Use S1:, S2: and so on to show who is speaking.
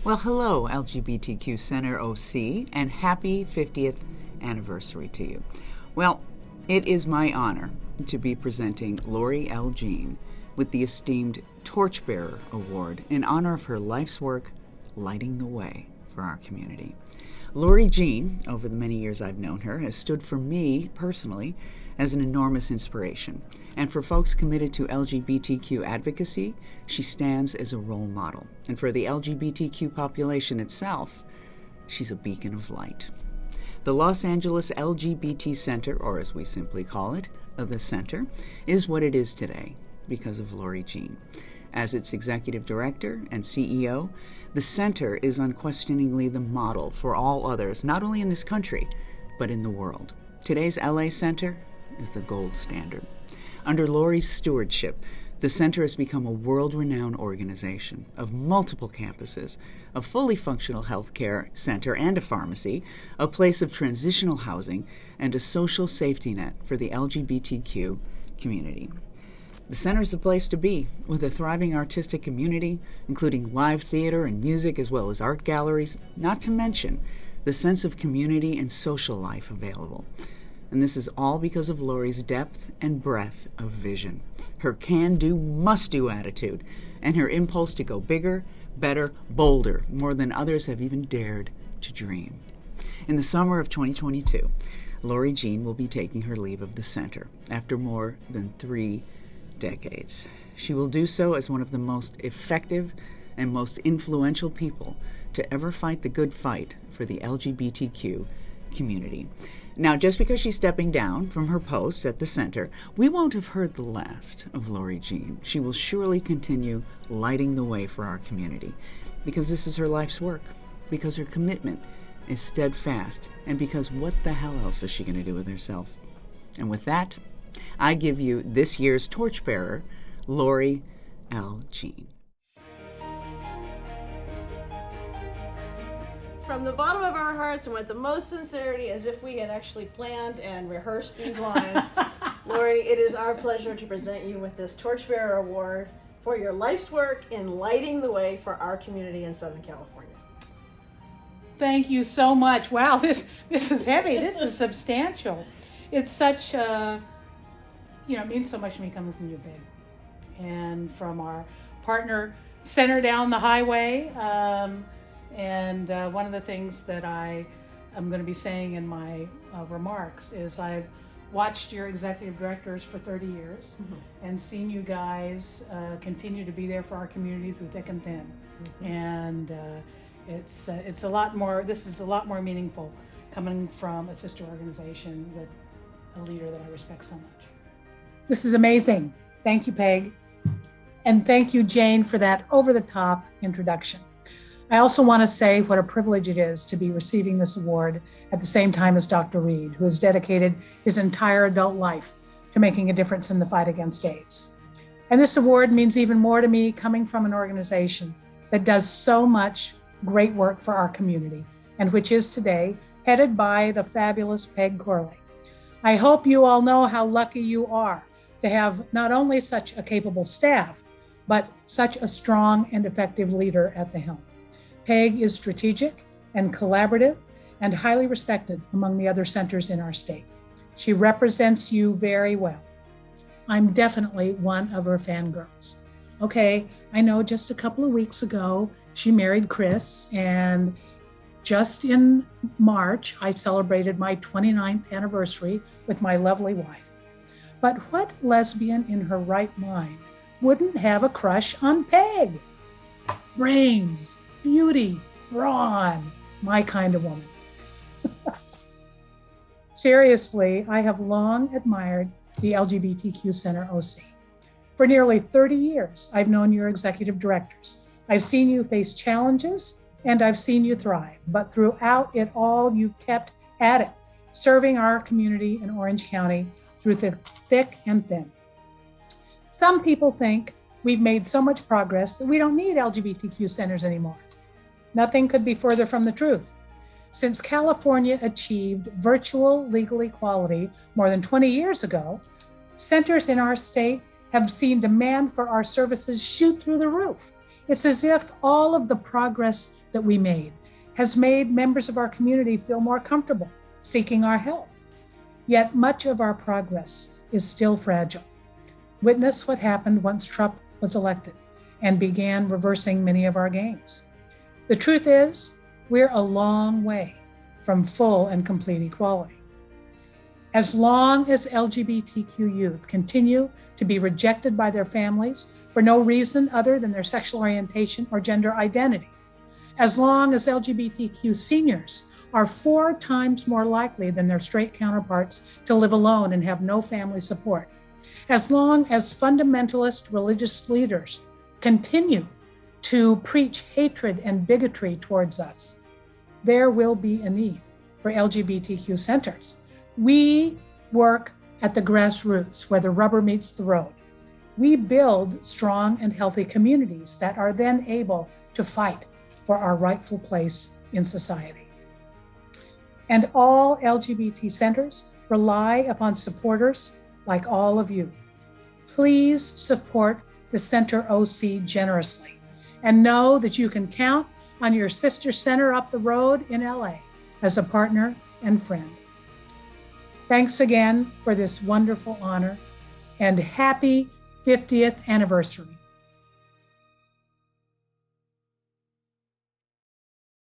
S1: Well, hello, LGBTQ Center OC, and happy 50th anniversary to you. Well, it is my honor to be presenting Lorri L. with the esteemed Torchbearer Award in honor of her life's work lighting the way for our community. Lorri Jean, over the many years I've known her, has stood for me personally as an enormous inspiration. And for folks committed to LGBTQ advocacy, she stands as a role model. And for the LGBTQ population itself, she's a beacon of light. The Los Angeles LGBT Center, or as we simply call it, the Center, is what it is today because of Lorri Jean. As its executive director and CEO, the Center is unquestioningly the model for all others, not only in this country, but in the world. Today's LA Center is the gold standard. Under Lorri's stewardship, the Center has become a world-renowned organization of multiple campuses, a fully functional healthcare center and a pharmacy, a place of transitional housing, and a social safety net for the LGBTQ community. The Center is the place to be, with a thriving artistic community, including live theater and music, as well as art galleries, not to mention the sense of community and social life available. And this is all because of Lorri's depth and breadth of vision, her can-do, must-do attitude, and her impulse to go bigger, better, bolder, more than others have even dared to dream. In the summer of 2022, Lorri Jean will be taking her leave of the Center after more than 3 decades. She will do so as one of the most effective and most influential people to ever fight the good fight for the LGBTQ community. Now, just because she's stepping down from her post at the Center, we won't have heard the last of Lorri Jean. She will surely continue lighting the way for our community because this is her life's work, because her commitment is steadfast, and because what the hell else is she going to do with herself? And with that, I give you this year's Torchbearer, Lorri L. Jean.
S2: From the bottom of our hearts and with the most sincerity, as if we had actually planned and rehearsed these lines, Lorri, it is our pleasure to present you with this Torchbearer Award for your life's work in lighting the way for our community in Southern California.
S3: Thank you so much. Wow, this is heavy. This is substantial. It's such it means so much to me coming from you, babe, and from our partner Center down the highway. And one of the things that I am going to be saying in my remarks is I've watched your executive directors for 30 years and seen you guys continue to be there for our communities through thick and thin. And it's a lot more, this is a lot more meaningful coming from a sister organization with a leader that I respect so much.
S4: This is amazing. Thank you, Peg. And thank you, Jane, for that over-the-top introduction. I also want to say what a privilege it is to be receiving this award at the same time as Dr. Reed, who has dedicated his entire adult life to making a difference in the fight against AIDS. And this award means even more to me coming from an organization that does so much great work for our community, and which is today headed by the fabulous Peg Corley. I hope you all know how lucky you are to have not only such a capable staff, but such a strong and effective leader at the helm. Peg is strategic and collaborative and highly respected among the other centers in our state. She represents you very well. I'm definitely one of her fangirls. Okay, I know just a couple of weeks ago, she married Chris, and just in March, I celebrated my 29th anniversary with my lovely wife. But what lesbian in her right mind wouldn't have a crush on Peg? Brains, beauty, brawn, my kind of woman. Seriously, I have long admired the LGBTQ Center OC. For nearly 30 years, I've known your executive directors. I've seen you face challenges and I've seen you thrive, but throughout it all, you've kept at it, serving our community in Orange County through thick and thin. Some people think we've made so much progress that we don't need LGBTQ centers anymore. Nothing could be further from the truth. Since California achieved virtual legal equality more than 20 years ago, centers in our state have seen demand for our services shoot through the roof. It's as if all of the progress that we made has made members of our community feel more comfortable seeking our help. Yet much of our progress is still fragile. Witness what happened once Trump was elected and began reversing many of our gains. The truth is, we're a long way from full and complete equality. As long as LGBTQ youth continue to be rejected by their families for no reason other than their sexual orientation or gender identity, as long as LGBTQ seniors are 4 times more likely than their straight counterparts to live alone and have no family support, as long as fundamentalist religious leaders continue to preach hatred and bigotry towards us, there will be a need for LGBTQ centers. We work at the grassroots where the rubber meets the road. We build strong and healthy communities that are then able to fight for our rightful place in society. And all LGBT centers rely upon supporters like all of you. Please support the Center OC generously and know that you can count on your sister center up the road in LA as a partner and friend. Thanks again for this wonderful honor and happy 50th anniversary.